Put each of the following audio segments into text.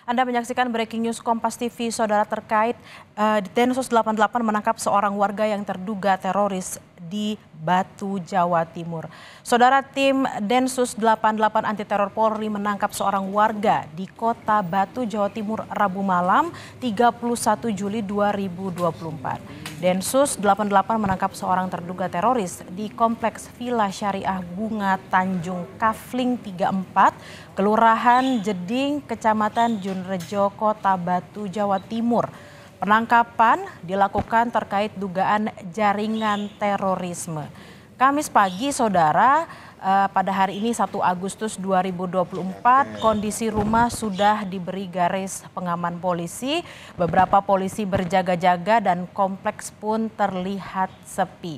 Anda menyaksikan Breaking News Kompas TV, saudara, terkait Densus 88 menangkap seorang warga yang terduga teroris di Batu, Jawa Timur. Saudara, tim Densus 88 anti teror Polri menangkap seorang warga di Kota Batu, Jawa Timur Rabu malam 31 Juli 2024. Densus 88 menangkap seorang terduga teroris di Kompleks Villa Syariah Bunga Tanjung Kafling 34, Kelurahan Jeding, Kecamatan Junrejo, Kota Batu, Jawa Timur. Penangkapan dilakukan terkait dugaan jaringan terorisme. Kamis pagi, saudara, pada hari ini 1 Agustus 2024, kondisi rumah sudah diberi garis pengaman polisi. Beberapa polisi berjaga-jaga dan kompleks pun terlihat sepi.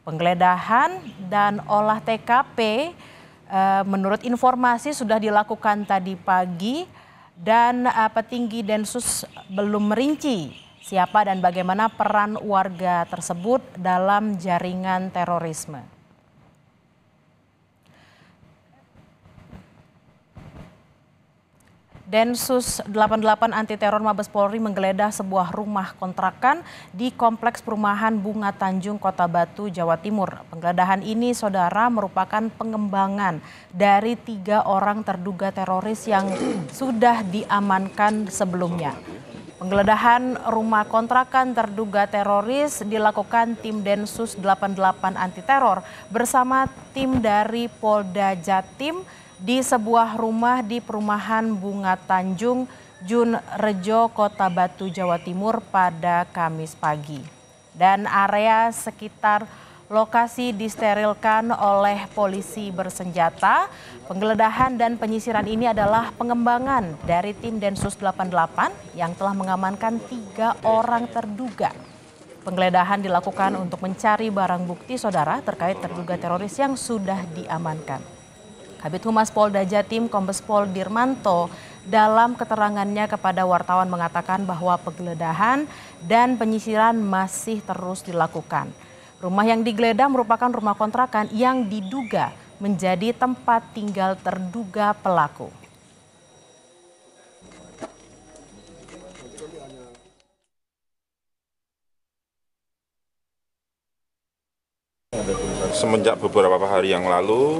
Penggeledahan dan olah TKP menurut informasi sudah dilakukan tadi pagi dan petinggi Densus belum merinci siapa dan bagaimana peran warga tersebut dalam jaringan terorisme. Densus 88 anti teror Mabes Polri menggeledah sebuah rumah kontrakan di Kompleks Perumahan Bunga Tanjung, Kota Batu, Jawa Timur. Penggeledahan ini, saudara, merupakan pengembangan dari 3 orang terduga teroris yang sudah diamankan sebelumnya. Penggeledahan rumah kontrakan terduga teroris dilakukan tim Densus 88 anti teror bersama tim dari Polda Jatim di sebuah rumah di Perumahan Bunga Tanjung, Junrejo, Kota Batu, Jawa Timur pada Kamis pagi. Dan area sekitar lokasi disterilkan oleh polisi bersenjata. Penggeledahan dan penyisiran ini adalah pengembangan dari tim Densus 88 yang telah mengamankan 3 orang terduga. Penggeledahan dilakukan untuk mencari barang bukti, saudara, terkait terduga teroris yang sudah diamankan. Kabid Humas Polda Jatim Kombes Pol Dirmanto dalam keterangannya kepada wartawan mengatakan bahwa penggeledahan dan penyisiran masih terus dilakukan. Rumah yang digeledah merupakan rumah kontrakan yang diduga menjadi tempat tinggal terduga pelaku. Semenjak beberapa hari yang lalu,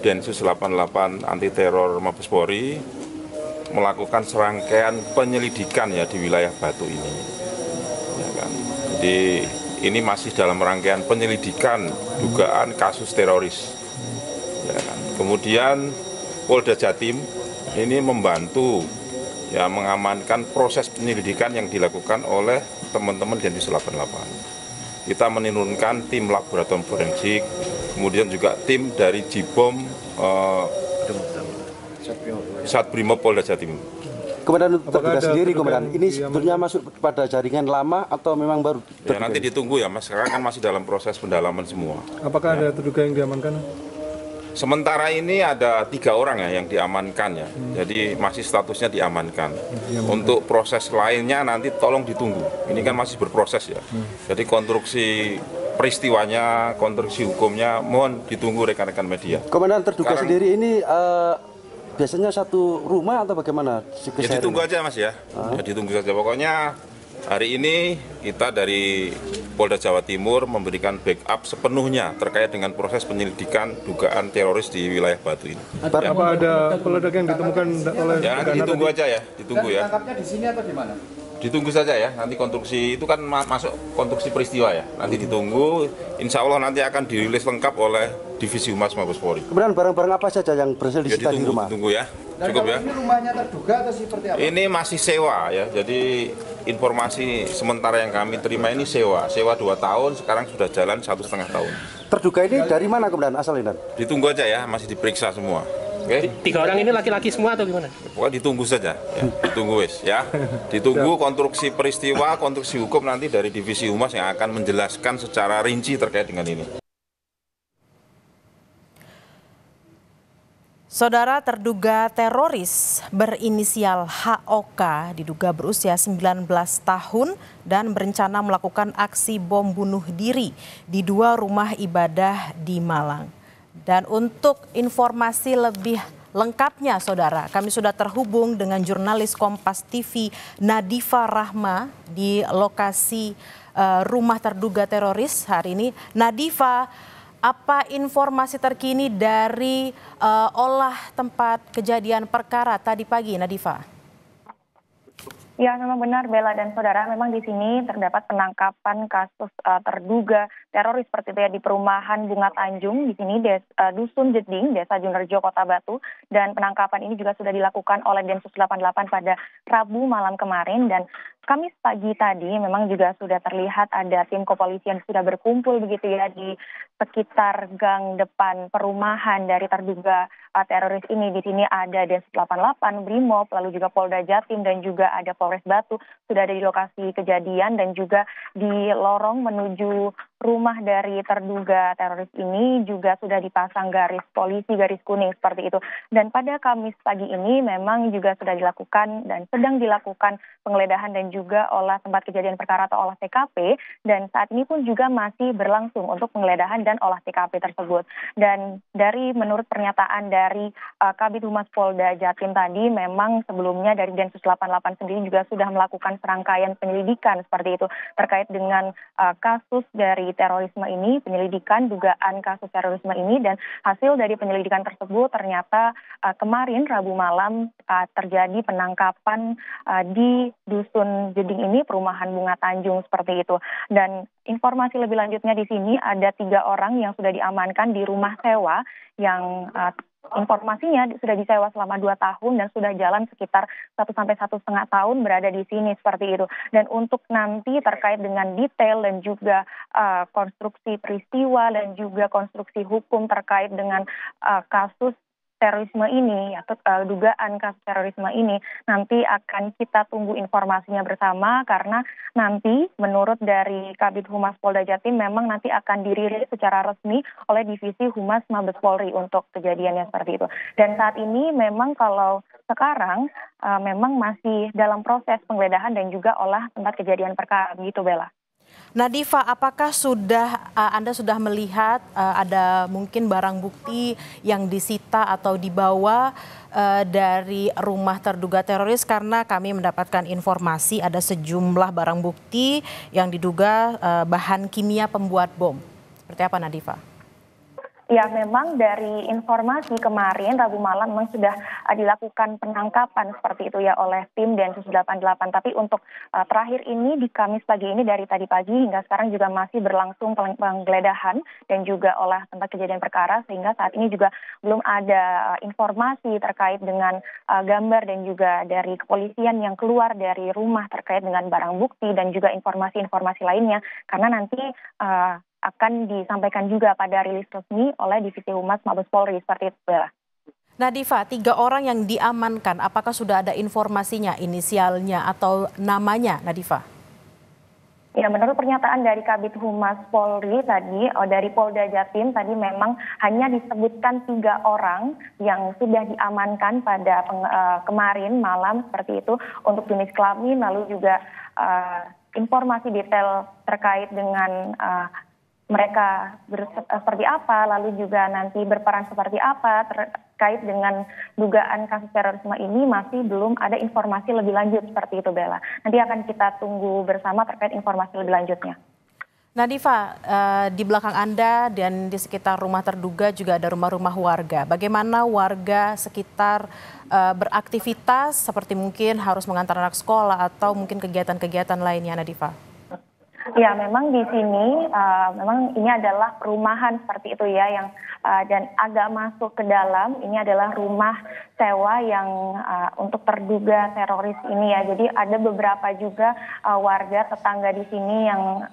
Densus 88 anti teror Mabes Polri melakukan serangkaian penyelidikan ya di wilayah Batu ini. Ya kan? Jadi ini masih dalam rangkaian penyelidikan dugaan kasus teroris. Ya kan? Kemudian Polda Jatim ini membantu ya mengamankan proses penyelidikan yang dilakukan oleh teman-teman Densus 88. Kita menurunkan tim laboratorium forensik, kemudian juga tim dari Jibom Satbrimob Polda Jatim. Komandan terduga sendiri, Komandan, ini sebetulnya masuk pada jaringan lama atau memang baru? Ya, nanti ditunggu ya, Mas. Sekarang kan masih dalam proses pendalaman semua. Apakah ada terduga yang diamankan? Sementara ini ada 3 orang ya yang diamankan ya, jadi masih statusnya diamankan. Untuk proses lainnya nanti tolong ditunggu. Ini kan masih berproses ya. Jadi konstruksi peristiwanya, konstruksi hukumnya, mohon ditunggu rekan-rekan media. Komandan terduga sendiri ini biasanya satu rumah atau bagaimana? Ya ditunggu aja, Mas ya. Ya ditunggu saja. Pokoknya hari ini kita dari Polda Jawa Timur memberikan backup sepenuhnya terkait dengan proses penyelidikan dugaan teroris di wilayah Batu ini. Apa ada peledak yang ditemukan oleh? Ya nanti ditunggu aja ya, ditunggu ya. Tangkapnya di sini atau di mana? Ditunggu saja ya, nanti konstruksi itu kan masuk konstruksi peristiwa ya. Nanti ditunggu, insya Allah nanti akan dirilis lengkap oleh Divisi Humas Mabes Polri. Kemudian barang-barang apa saja yang berhasil disita di rumah? Ditunggu ya, Dan cukup ya. Ini rumahnya terduga atau seperti apa? Ini masih sewa ya, jadi informasi sementara yang kami terima ini sewa 2 tahun, sekarang sudah jalan 1,5 tahun. Terduga ini dari mana, Komandan, asalnya? Ditunggu aja ya, masih diperiksa semua. Oke? 3 orang ini laki-laki semua atau gimana? Pokoknya ditunggu saja, ya. Ditunggu wis ya. Ditunggu konstruksi peristiwa, konstruksi hukum nanti dari Divisi Humas yang akan menjelaskan secara rinci terkait dengan ini. Saudara, terduga teroris berinisial HOK diduga berusia 19 tahun dan berencana melakukan aksi bom bunuh diri di 2 rumah ibadah di Malang. Dan untuk informasi lebih lengkapnya, saudara, kami sudah terhubung dengan jurnalis Kompas TV Nadifa Rahma di lokasi rumah terduga teroris hari ini. Nadifa, apa informasi terkini dari olah tempat kejadian perkara tadi pagi, Nadifa? Ya, memang benar Bella dan saudara, memang di sini terdapat penangkapan kasus terduga teroris seperti itu ya di perumahan Bunga Tanjung di sini Dusun Jeding, Desa Junrejo, Kota Batu, dan penangkapan ini juga sudah dilakukan oleh Densus 88 pada Rabu malam kemarin. Dan Kamis pagi tadi memang juga sudah terlihat ada tim kepolisian sudah berkumpul begitu ya di sekitar gang depan perumahan dari terduga teroris ini. Di sini ada Densus 88, Brimob, lalu juga Polda Jatim dan juga ada Polres Batu sudah ada di lokasi kejadian dan juga di lorong menuju rumah dari terduga teroris ini juga sudah dipasang garis polisi, garis kuning seperti itu. Dan pada Kamis pagi ini memang juga sudah dilakukan dan sedang dilakukan penggeledahan dan juga olah tempat kejadian perkara atau olah TKP, dan saat ini pun juga masih berlangsung untuk penggeledahan dan olah TKP tersebut. Dan dari menurut pernyataan dari Kabid Humas Polda Jatim tadi, memang sebelumnya dari Densus 88 sendiri juga sudah melakukan serangkaian penyelidikan seperti itu terkait dengan kasus dari terorisme ini, penyelidikan dugaan kasus terorisme ini, dan hasil dari penyelidikan tersebut ternyata kemarin Rabu malam terjadi penangkapan di Dusun Jeding ini, perumahan Bunga Tanjung seperti itu. Dan informasi lebih lanjutnya di sini ada 3 orang yang sudah diamankan di rumah sewa yang informasinya sudah disewa selama 2 tahun dan sudah jalan sekitar 1 sampai 1,5 tahun berada di sini seperti itu. Dan untuk nanti terkait dengan detail dan juga konstruksi peristiwa dan juga konstruksi hukum terkait dengan kasus terorisme ini atau dugaan kasus terorisme ini nanti akan kita tunggu informasinya bersama, karena nanti menurut dari Kabid Humas Polda Jatim memang nanti akan dirilis secara resmi oleh Divisi Humas Mabes Polri untuk kejadiannya seperti itu. Dan saat ini memang kalau sekarang memang masih dalam proses penggeledahan dan juga olah tempat kejadian perkara begitu, Bella. Nadifa, apakah Anda sudah melihat ada mungkin barang bukti yang disita atau dibawa dari rumah terduga teroris? Karena kami mendapatkan informasi ada sejumlah barang bukti yang diduga bahan kimia pembuat bom. Seperti apa, Nadifa? Ya, memang dari informasi kemarin Rabu malam memang sudah dilakukan penangkapan seperti itu ya oleh tim Densus 88. Tapi untuk terakhir ini di Kamis pagi ini dari tadi pagi hingga sekarang juga masih berlangsung penggeledahan dan juga olah tempat kejadian perkara, sehingga saat ini juga belum ada informasi terkait dengan gambar dan juga dari kepolisian yang keluar dari rumah terkait dengan barang bukti dan juga informasi-informasi lainnya, karena nanti akan disampaikan juga pada rilis resmi oleh Divisi Humas Mabes Polri seperti itu, Bella. Nadifa, 3 orang yang diamankan, apakah sudah ada informasinya, inisialnya atau namanya, Nadifa? Ya, menurut pernyataan dari Kabid Humas Polri tadi, dari Polda Jatim tadi memang hanya disebutkan 3 orang yang sudah diamankan pada kemarin malam seperti itu untuk jenis kelamin, lalu juga informasi detail terkait dengan mereka seperti apa, lalu juga nanti berperan seperti apa terkait dengan dugaan kasus terorisme ini masih belum ada informasi lebih lanjut seperti itu, Bella. Nanti akan kita tunggu bersama terkait informasi lebih lanjutnya. Nadifa, di belakang Anda dan di sekitar rumah terduga juga ada rumah-rumah warga. Bagaimana warga sekitar beraktivitas seperti mungkin harus mengantar anak sekolah atau mungkin kegiatan-kegiatan lainnya, Nadifa? Ya, memang di sini memang ini adalah perumahan seperti itu ya, yang dan agak masuk ke dalam ini adalah rumah sewa yang untuk terduga teroris ini ya. Jadi ada beberapa juga warga tetangga di sini yang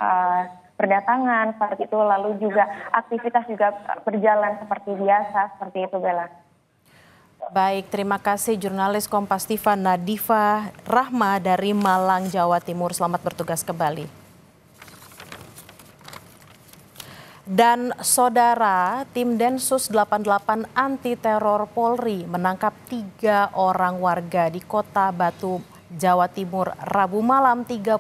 berdatangan seperti itu, lalu juga aktivitas juga berjalan seperti biasa seperti itu, Bella. Baik, terima kasih jurnalis Kompas TV Nadifa Rahma dari Malang, Jawa Timur. Selamat bertugas kembali. Dan saudara, tim Densus 88 anti teror Polri menangkap 3 orang warga di Kota Batu, Jawa Timur, Rabu malam 31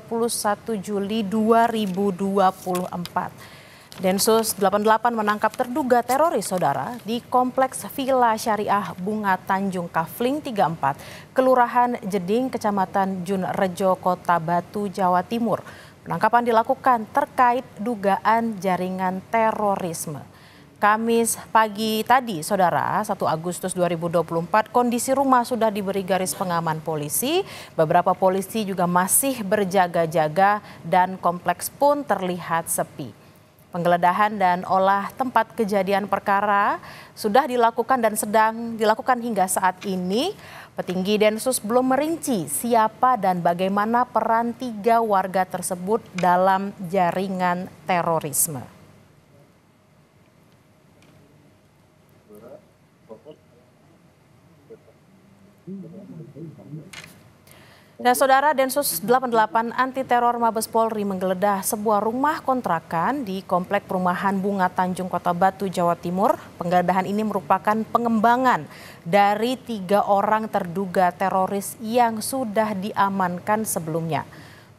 Juli 2024. Densus 88 menangkap terduga teroris saudara di Kompleks Villa Syariah Bunga Tanjung Kafling 34, Kelurahan Jeding, Kecamatan Junrejo, Kota Batu, Jawa Timur. Penangkapan dilakukan terkait dugaan jaringan terorisme. Kamis pagi tadi, saudara, 1 Agustus 2024, kondisi rumah sudah diberi garis pengaman polisi. Beberapa polisi juga masih berjaga-jaga dan kompleks pun terlihat sepi. Penggeledahan dan olah tempat kejadian perkara sudah dilakukan dan sedang dilakukan hingga saat ini. Petinggi Densus belum merinci siapa dan bagaimana peran 3 warga tersebut dalam jaringan terorisme. Dan saudara, Densus 88 anti teror Mabes Polri menggeledah sebuah rumah kontrakan di Komplek Perumahan Bunga Tanjung, Kota Batu, Jawa Timur. Penggeledahan ini merupakan pengembangan dari 3 orang terduga teroris yang sudah diamankan sebelumnya.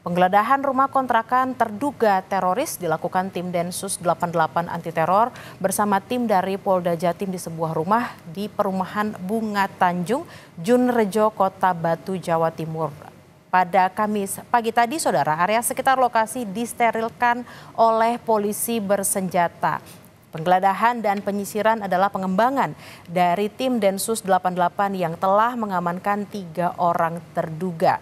Penggeledahan rumah kontrakan terduga teroris dilakukan tim Densus 88 anti teror bersama tim dari Polda Jatim di sebuah rumah di Perumahan Bunga Tanjung, Junrejo, Kota Batu, Jawa Timur. Pada Kamis pagi tadi, saudara, area sekitar lokasi disterilkan oleh polisi bersenjata. Penggeledahan dan penyisiran adalah pengembangan dari tim Densus 88 yang telah mengamankan 3 orang terduga.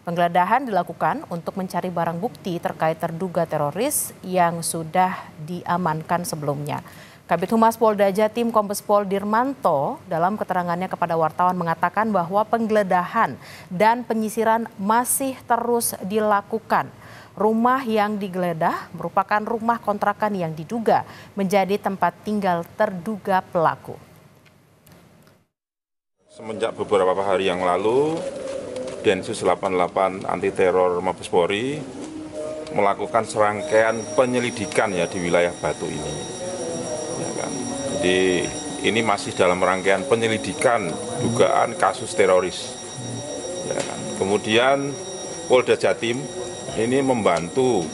Penggeledahan dilakukan untuk mencari barang bukti terkait terduga teroris yang sudah diamankan sebelumnya. Kabid Humas Polda Jatim Kombes Pol Dirmanto dalam keterangannya kepada wartawan mengatakan bahwa penggeledahan dan penyisiran masih terus dilakukan. Rumah yang digeledah merupakan rumah kontrakan yang diduga menjadi tempat tinggal terduga pelaku. Semenjak beberapa hari yang lalu, Densus 88 anti teror Mabes Polri melakukan serangkaian penyelidikan ya di wilayah Batu ini. Ya kan? Jadi ini masih dalam rangkaian penyelidikan dugaan kasus teroris. Ya kan? Kemudian Polda Jatim ini membantu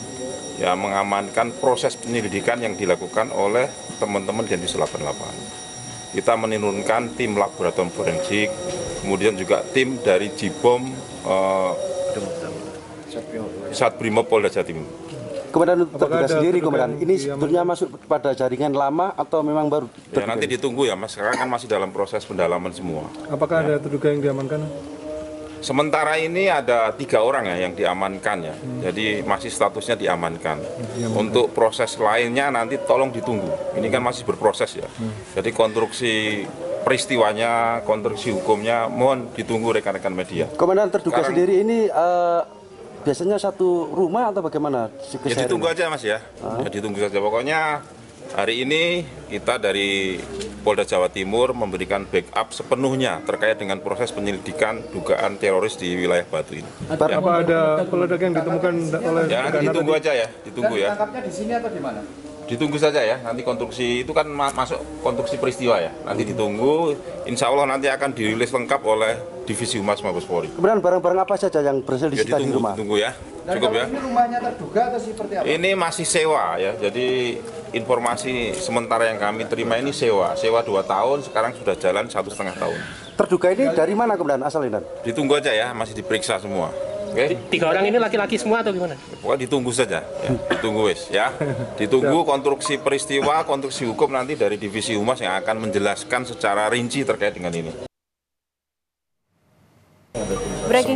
ya mengamankan proses penyelidikan yang dilakukan oleh teman-teman Densus 88. Kita menurunkan tim laboratorium forensik, kemudian juga tim dari Jibom Satbrimob Polda Jatim. Komandan terduga sendiri, Komandan, ini sebetulnya masuk pada jaringan lama atau memang baru terduga? Ya nanti ditunggu ya Mas, sekarang kan masih dalam proses pendalaman semua. Apakah ada terduga yang diamankan? Sementara ini ada 3 orang ya yang diamankan ya, jadi masih statusnya diamankan. Untuk proses lainnya nanti tolong ditunggu, ini kan masih berproses ya. Jadi konstruksi peristiwanya, konstruksi hukumnya mohon ditunggu rekan-rekan media. Komandan terduga sendiri ini biasanya satu rumah atau bagaimana? Ya ditunggu aja Mas ya, ya ditunggu saja. Pokoknya hari ini kita dari Polda Jawa Timur memberikan backup sepenuhnya terkait dengan proses penyelidikan dugaan teroris di wilayah Batu ini. Apa ada peledak yang ditemukan oleh? Ya nanti ditunggu aja ya, ditunggu ya. Tangkapnya di sini atau di mana? Ditunggu saja ya, nanti konstruksi itu kan masuk konstruksi peristiwa ya. Nanti ditunggu, insya Allah nanti akan dirilis lengkap oleh Divisi Humas Mabes Polri. Kemudian barang-barang apa saja yang berhasil disita di rumah? Ditunggu ya, Dan cukup ya. Ini rumahnya terduga atau seperti apa? Ini masih sewa ya, jadi informasi sementara yang kami terima ini sewa 2 tahun, sekarang sudah jalan 1,5 tahun. Terduga ini dari mana kemudian asalnya? Ditunggu aja ya, masih diperiksa semua. Oke? 3 orang ini laki-laki semua atau gimana? Pokoknya ditunggu saja, ya. Ditunggu wis ya. Ditunggu konstruksi peristiwa, konstruksi hukum nanti dari Divisi Humas yang akan menjelaskan secara rinci terkait dengan ini. Breaking